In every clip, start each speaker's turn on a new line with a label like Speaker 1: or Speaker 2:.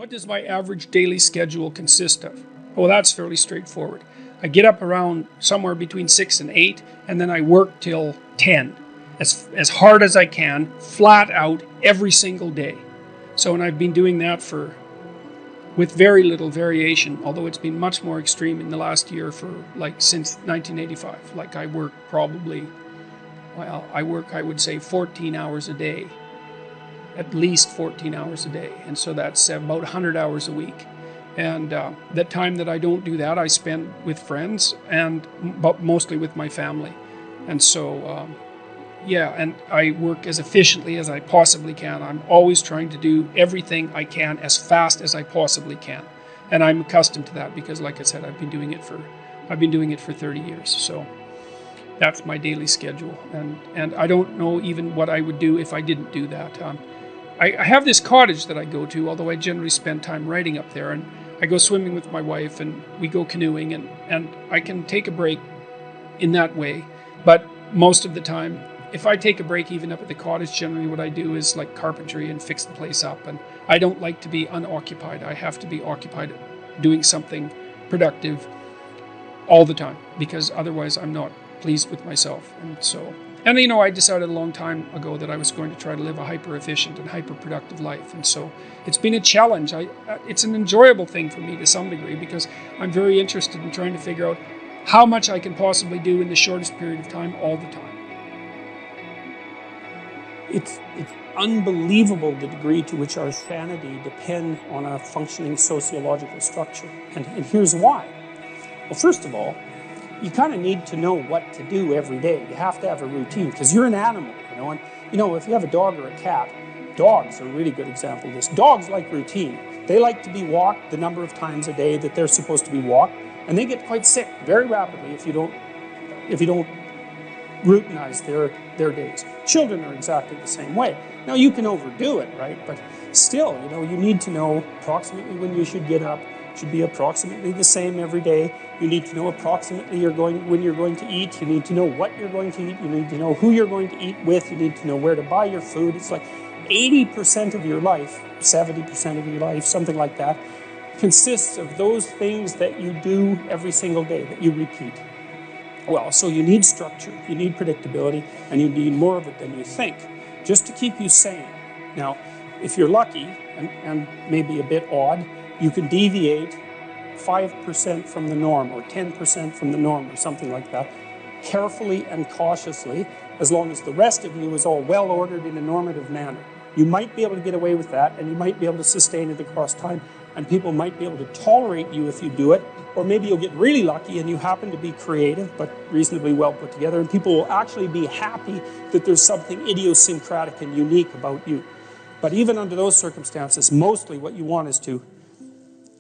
Speaker 1: What does my average daily schedule consist of? Well, that's fairly straightforward. I get up around somewhere between 6 and 8, and then I work till 10, as hard as I can, flat out, every single day. So, and I've been doing that with very little variation, although it's been much more extreme in the last year since 1985. Like I work I would say 14 hours a day, at least 14 hours a day. And so that's about 100 hours a week. And the time that I don't do that, I spend with friends, but mostly with my family. And so, and I work as efficiently as I possibly can. I'm always trying to do everything I can as fast as I possibly can. And I'm accustomed to that because, like I said, I've been doing it for 30 years. So that's my daily schedule. And I don't know even what I would do if I didn't do that. I have this cottage that I go to, although I generally spend time riding up there, and I go swimming with my wife, and we go canoeing, and I can take a break in that way. But most of the time, if I take a break even up at the cottage, generally what I do is like carpentry and fix the place up, and I don't like to be unoccupied. I have to be occupied doing something productive all the time, because otherwise I'm not pleased with myself. And I decided a long time ago that I was going to try to live a hyper-efficient and hyper-productive life. And so it's been a challenge. It's an enjoyable thing for me to some degree, because I'm very interested in trying to figure out how much I can possibly do in the shortest period of time all the time. It's unbelievable the degree to which our sanity depends on a functioning sociological structure. And here's why. Well, first of all, you kind of need to know what to do every day. You have to have a routine, because you're an animal, and if you have a dog or a cat, dogs are a really good example of this. Dogs like routine. They like to be walked the number of times a day that they're supposed to be walked, and they get quite sick very rapidly if you don't routinize their days. Children are exactly the same way. Now, you can overdo it, right? But still, you need to know approximately when you should get up. It should be approximately the same every day. You need to know approximately when you're going to eat. You need to know what you're going to eat. You need to know who you're going to eat with. You need to know where to buy your food. It's like 80% of your life, 70% of your life, something like that, consists of those things that you do every single day, that you repeat. Well, so you need structure, you need predictability, and you need more of it than you think, just to keep you sane. Now, if you're lucky, and maybe a bit odd, you can deviate 5% from the norm, or 10% from the norm, or something like that, carefully and cautiously, as long as the rest of you is all well ordered in a normative manner. You might be able to get away with that, and you might be able to sustain it across time, and people might be able to tolerate you if you do it, or maybe you'll get really lucky and you happen to be creative but reasonably well put together, and people will actually be happy that there's something idiosyncratic and unique about you. But even under those circumstances, mostly what you want is to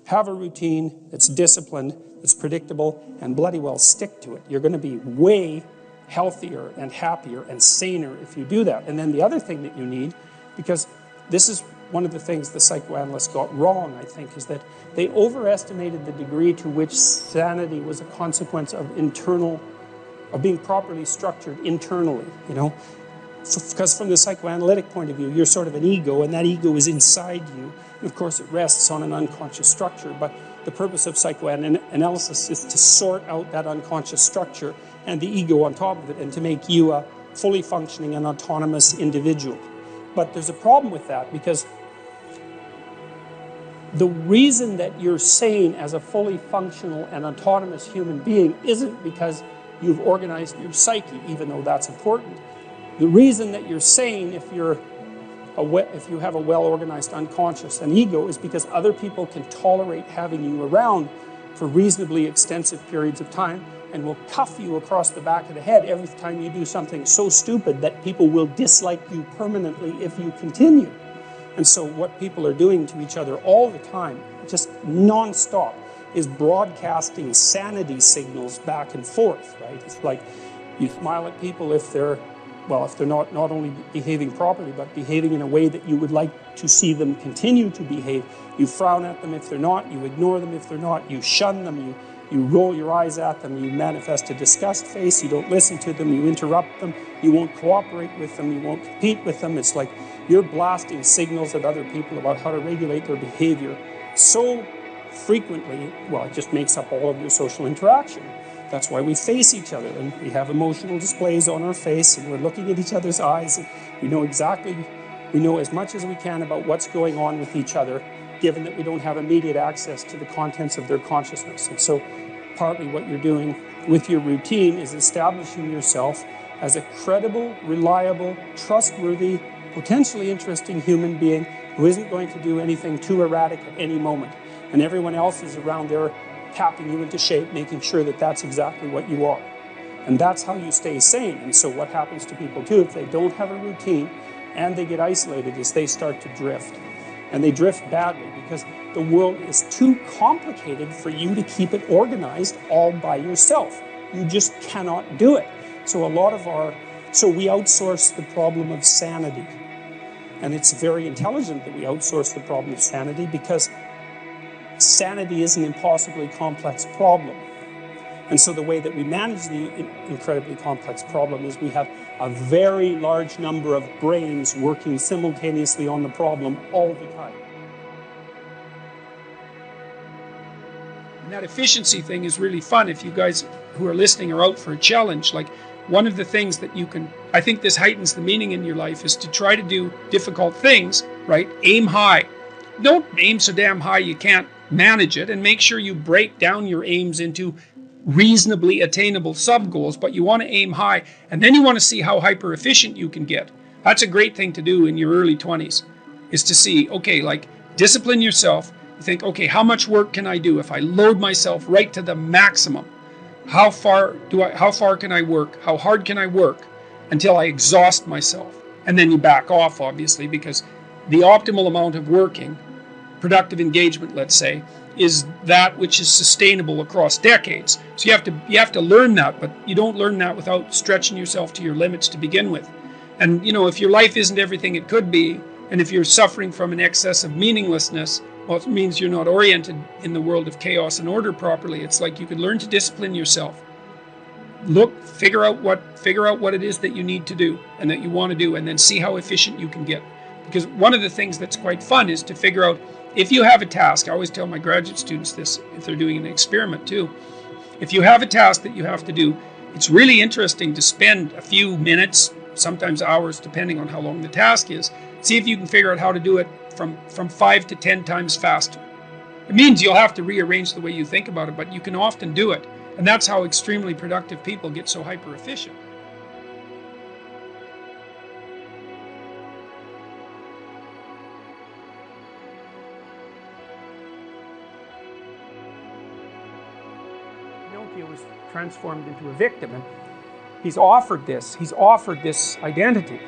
Speaker 1: have a routine that's disciplined, that's predictable, and bloody well stick to it. You're going to be way healthier and happier and saner if you do that. And then the other thing that you need, because this is one of the things the psychoanalysts got wrong, I think, is that they overestimated the degree to which sanity was a consequence of being properly structured internally, Because from the psychoanalytic point of view, you're sort of an ego, and that ego is inside you. And of course, it rests on an unconscious structure, but the purpose of psychoanalysis is to sort out that unconscious structure and the ego on top of it, and to make you a fully functioning and autonomous individual. But there's a problem with that, because the reason that you're sane as a fully functional and autonomous human being isn't because you've organized your psyche, even though that's important. The reason that you're sane if you have a well-organized unconscious and ego is because other people can tolerate having you around for reasonably extensive periods of time, and will cuff you across the back of the head every time you do something so stupid that people will dislike you permanently if you continue. And so what people are doing to each other all the time, just non-stop, is broadcasting sanity signals back and forth, right? It's like you smile at people if they're not only behaving properly, but behaving in a way that you would like to see them continue to behave. You frown at them if they're not, you ignore them if they're not, you shun them, You roll your eyes at them, you manifest a disgust face, you don't listen to them, you interrupt them, you won't cooperate with them, you won't compete with them. It's like you're blasting signals at other people about how to regulate their behavior so frequently, well, it just makes up all of your social interaction. That's why we face each other, and we have emotional displays on our face, and we're looking at each other's eyes, and we know as much as we can about what's going on with each other, given that we don't have immediate access to the contents of their consciousness. And so partly what you're doing with your routine is establishing yourself as a credible, reliable, trustworthy, potentially interesting human being who isn't going to do anything too erratic at any moment. And everyone else is around there tapping you into shape, making sure that that's exactly what you are. And that's how you stay sane. And so what happens to people too, if they don't have a routine and they get isolated, is they start to drift. And they drift badly because the world is too complicated for you to keep it organized all by yourself. You just cannot do it. So we outsource the problem of sanity. And it's very intelligent that we outsource the problem of sanity, because sanity is an impossibly complex problem. And so the way that we manage the incredibly complex problem is we have a very large number of brains working simultaneously on the problem all the time. And that efficiency thing is really fun if you guys who are listening are out for a challenge. Like, one of the things that I think this heightens the meaning in your life, is to try to do difficult things, right? Aim high. Don't aim so damn high you can't manage it, and make sure you break down your aims into reasonably attainable sub-goals, but you want to aim high, and then you want to see how hyper efficient you can get. That's a great thing to do in your early 20s, is to see, okay, like, discipline yourself. You think, okay, how much work can I do if I load myself right to the maximum? How far can I work? How hard can I work until I exhaust myself? And then you back off, obviously, because the optimal amount of working, productive engagement, let's say, is that which is sustainable across decades. So you have to learn that, but you don't learn that without stretching yourself to your limits to begin with. And if your life isn't everything it could be, and if you're suffering from an excess of meaninglessness, well, it means you're not oriented in the world of chaos and order properly. It's like you can learn to discipline yourself. Figure out what it is that you need to do and that you want to do, and then see how efficient you can get. Because one of the things that's quite fun is to figure out, if you have a task, I always tell my graduate students this if they're doing an experiment too. If you have a task that you have to do, it's really interesting to spend a few minutes, sometimes hours, depending on how long the task is. See if you can figure out how to do it from 5 to 10 times faster. It means you'll have to rearrange the way you think about it, but you can often do it. And that's how extremely productive people get so hyper efficient. Pinocchio was transformed into a victim, and he's offered this identity,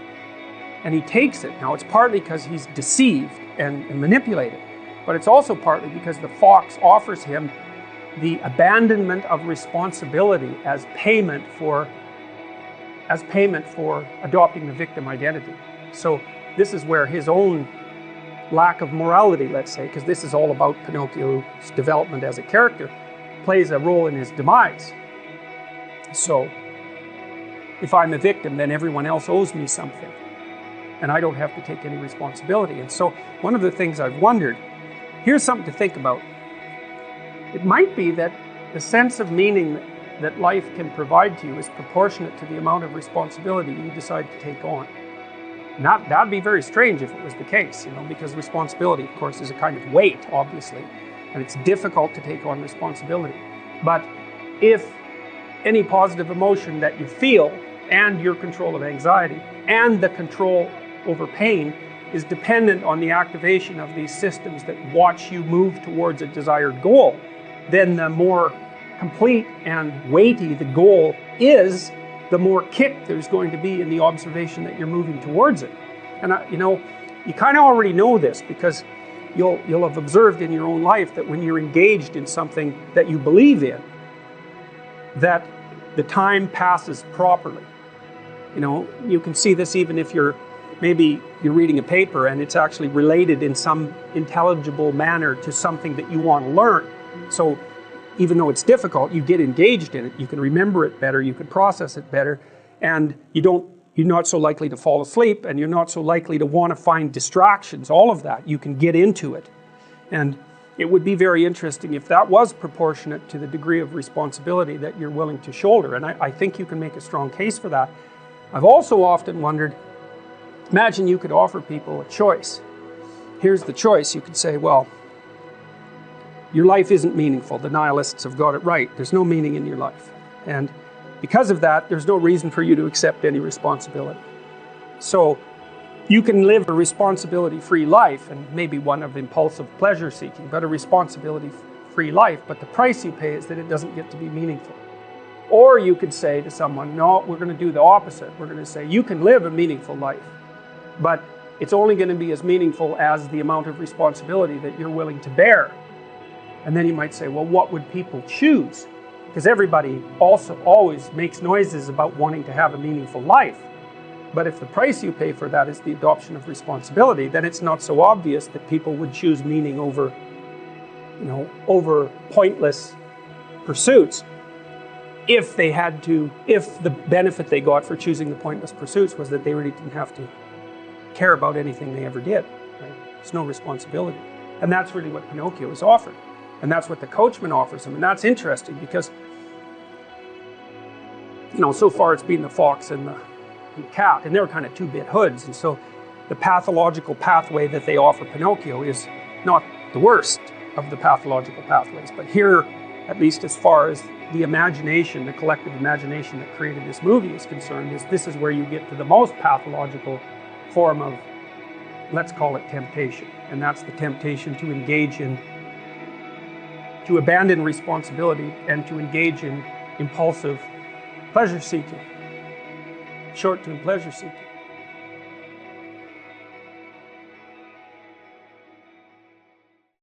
Speaker 1: and he takes it. Now, it's partly because he's deceived and manipulated, but it's also partly because the fox offers him the abandonment of responsibility as payment for adopting the victim identity. So this is where his own lack of morality, let's say, because this is all about Pinocchio's development as a character, plays a role in his demise. So if I'm a victim, then everyone else owes me something, and I don't have to take any responsibility. And so one of the things I've wondered, here's something to think about. It might be that the sense of meaning that life can provide to you is proportionate to the amount of responsibility you decide to take on. And that'd be very strange if it was the case, because responsibility, of course, is a kind of weight, obviously, and it's difficult to take on responsibility. But if any positive emotion that you feel, and your control of anxiety, and the control over pain, is dependent on the activation of these systems that watch you move towards a desired goal, then the more complete and weighty the goal is, the more kick there's going to be in the observation that you're moving towards it. And you kind of already know this, because you'll have observed in your own life that when you're engaged in something that you believe in, that the time passes properly. You can see this even if you're reading a paper and it's actually related in some intelligible manner to something that you want to learn. So even though it's difficult, you get engaged in it. You can remember it better, you can process it better, and you're not so likely to fall asleep, and you're not so likely to want to find distractions. All of that, you can get into it. And it would be very interesting if that was proportionate to the degree of responsibility that you're willing to shoulder. And I think you can make a strong case for that. I've also often wondered, imagine you could offer people a choice. Here's the choice. You could say, well, your life isn't meaningful. The nihilists have got it right. There's no meaning in your life. And because of that, there's no reason for you to accept any responsibility. So you can live a responsibility-free life, and maybe one of impulsive pleasure-seeking, but a responsibility-free life. But the price you pay is that it doesn't get to be meaningful. Or you could say to someone, no, we're going to do the opposite. We're going to say, you can live a meaningful life, but it's only going to be as meaningful as the amount of responsibility that you're willing to bear. And then you might say, well, what would people choose? Because everybody also always makes noises about wanting to have a meaningful life. But if the price you pay for that is the adoption of responsibility, then it's not so obvious that people would choose meaning over, over pointless pursuits. If the benefit they got for choosing the pointless pursuits was that they really didn't have to care about anything they ever did. Right? There's no responsibility. And that's really what Pinocchio is offered. And that's what the coachman offers him. And that's interesting because, so far it's been the fox and the cat, and they're kind of two-bit hoods. And so the pathological pathway that they offer Pinocchio is not the worst of the pathological pathways. But here, at least as far as the imagination, the collective imagination that created this movie is concerned, this is where you get to the most pathological form of, let's call it temptation. And that's the temptation to abandon responsibility and to engage in impulsive pleasure seeking, short-term pleasure seeking.